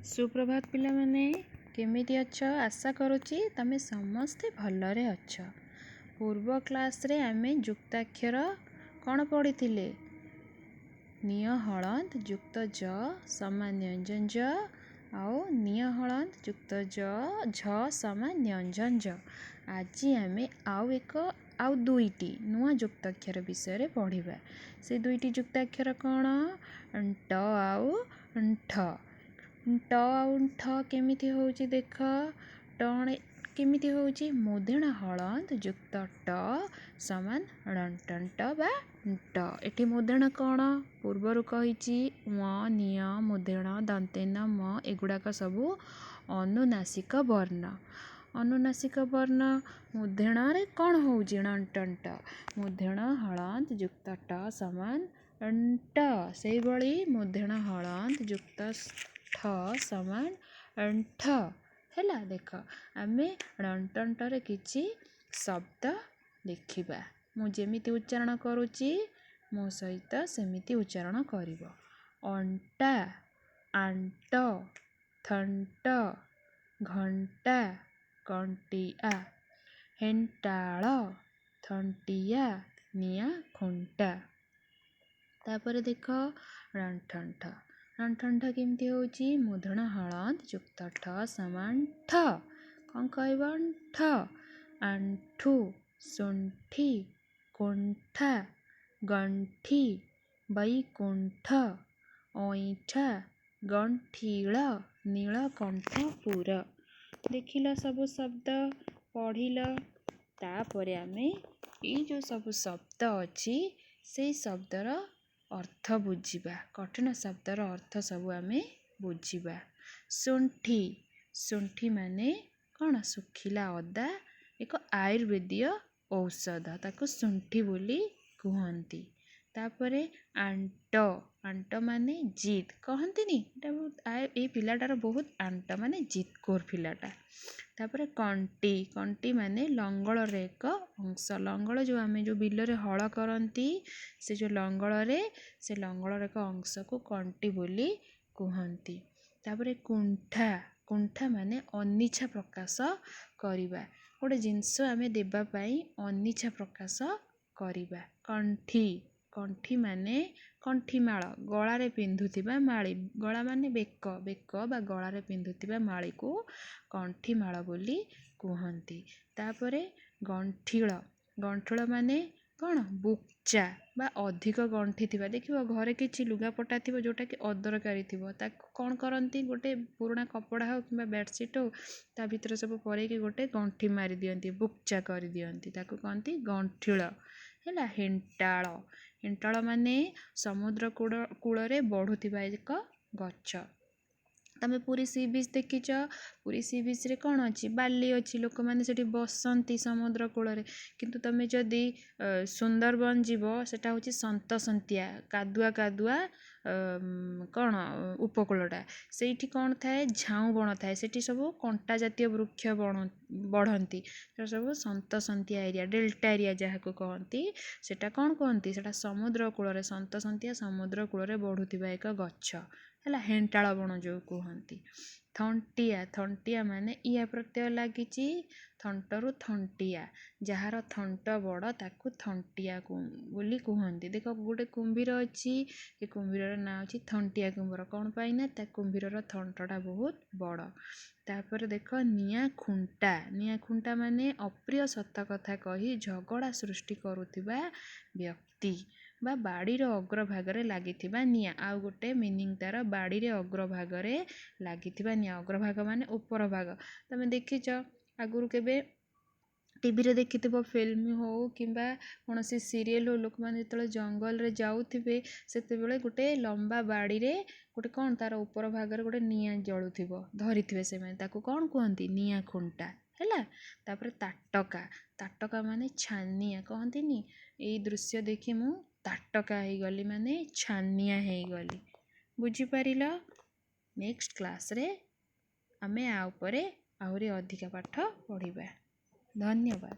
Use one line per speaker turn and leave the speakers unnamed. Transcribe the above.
सुप्रभात पिला माने केमिति अछ आशा करुच्ची तमे समस्ते भलरे अछ। पूर्व क्लास रे आमे जुक्ताक्षर कौन पढ़ी थिले निय हलंत जुक्त ज समान व्यंजन ज आउ निय हलंत जुक्त ज झ समान व्यंजन ज। आज आमे आउ दुईटी नुआ जुक्ताक्षर विषय पढ़िबा। से दुईटी जुक्ताक्षर कौन ट आउ ठ। ट आउ ठ केमिति होउची देख ट केमिति होउची मुधेण हलंत जुक्त ट समान ट बा ट। एठी मुधेण कौन पूर्वरु कहिची म निय मुधेण दंतेन म एगुड़ाक सबु अनुनासिक वर्ण। अनुनासिक वर्ण मुधेण रे कौन होउची ट मुधेण हलंत जुक्त ट समान ट। सेही भली मुधेण हलंत जुक्त ठ समान ठ हैला। देख आमे ट रे किछि शब्द लिखिबा। मु जेमिति उच्चारण करूची मो सहित सेमिति उच्चारण करिवो। अंटा आंट थंट घंटा कंटिया हेंटाळ थंटिया निया खुंटा। तापर देख रणठंठ रणठंठ केमती होउची मुधेण हलंत जुक्त ठ समान ठ कौन कहबो ठ। आंठू सुंठी कुंठा गंठी बैकुंठ ओइठा गंठील नीलकंठपुर। देखिल सब शब्द पढ़िल। तापरे आमे ई जो सब शब्द अछि से शब्दर अर्थ बुझिबा। कठिन शब्दर अर्थ सब आमे बुझिबा। सुंठी सुंठी माने कौन सुखिला अदा एक आयुर्वेदीय औषध ताको सुंठी बोली कहंती। तापरे आंट आंट माने जिद कहंतीनी ए पिलाटार बहुत आंट माने जिदकोर पिलाटा। तापरे कंटी कंटी माने लंगल रे एक अंश। लंगल जो आमे जो बिल रे हल करंती से जो लंगल रे से लंगल रे एक अंश को कंटी बोली कहंती। तापरे कुंठा कुंठा माने अनिच्छा प्रकाश करिबा। गोटे जिनस आमे देबा पई अनिच्छा प्रकाश करिबा। कंठी कंठी माने कंठीमाळ गळा रे पिंधुथिबा माळी। गळा माने बेक बेक बा गळा रे पिंधुथिबा माळी को कंठीमाळ बोली कहंती। तापरे गंठीळ गंठीळ माने कौन बुक्चा बा अधिक गंठी थिबा। देखिबो घरे किछि लुगापटा थिबो जोटा कि अदरकारी थिबो ताको कौन करंती गोटे पुराना कपड़ा हो किबा बेडशीट हो ता भितर सब परेकी गोटे गंठी मारी दियंती बुक्चा करि दियंती ताको कहंती गंठीळ हैला। हेंटाळ हेंटाळ माने समुद्र कूल रे बढ़ुथिबा एक गछ। तमे पुरी सी बीच देखिच पुरी सी बीच रे कौन अच्छी बाली अच्छी लोक माने सेठी बसंती समुद्र कूल रे। किंतु तमे जदि सुंदरबन जीवो सेटा होची संतसंतिया कादुआ कादुआ कौन उपकूलटा सेठी कौन थाए झाऊ बण थाए सेठी सब कंटा जातीय वृक्ष बढ़ंती सब संतसंतिया एरिया डेल्टा एरिया जहाको कहंती सेटा कौन कहंती सेटा समुद्र कूल रे संतसंतिया समुद्र कूल रे बढ़ुथिबा एक गछ हैला। हेंटाळ बण जो कहंती। थंटिया थंटिया माने इया प्रत्यय लागिची थंटरु थंटिया जहार थंट बड़ ताकू थंटिया बोली कहंती। देखो गोटे कुंभीर अच्छी ए कुंभीर ना अच्छी थंटिया कुंभीर कौन पाइना ता कुंभीर थंटटा बहुत बड़। तापर देख निया खुंटा माने अप्रिय सत कथा कही झगड़ा सृष्टि करुथिबा व्यक्ति बा बाड़ीर अग्रभागरे लागिथिबा निया। आउ गोटे मीनिंग तार बाड़ीरे अग्रभागरे लागिथिबा निया। अग्रभाग माने ऊपर भाग। तमे देखिच आगुरु केबे टीवी रे देखिथिबो फिल्म हो किंबा कोनोसी सीरियल हो लोक माने जेतले जंगल रे जाउथिबे सेते बेले गोटे लंबा बाड़ी रे गोटे कौन तार ऊपर भागरे गोटे निया जळुथिबो धरिथिबे से माने ताको कौन कहंती निया खुंटा हैला। तापर ताटका ताटका माने छानिया कहंतीनी एई दृश्य देखि मु ताटका हेई गली माने छानिया हेई गली। बुझी पारिल। नेक्स्ट क्लास रे आमे आ उपरे आहुरी अधिका पाठ पढ़िबा। धन्यवाद।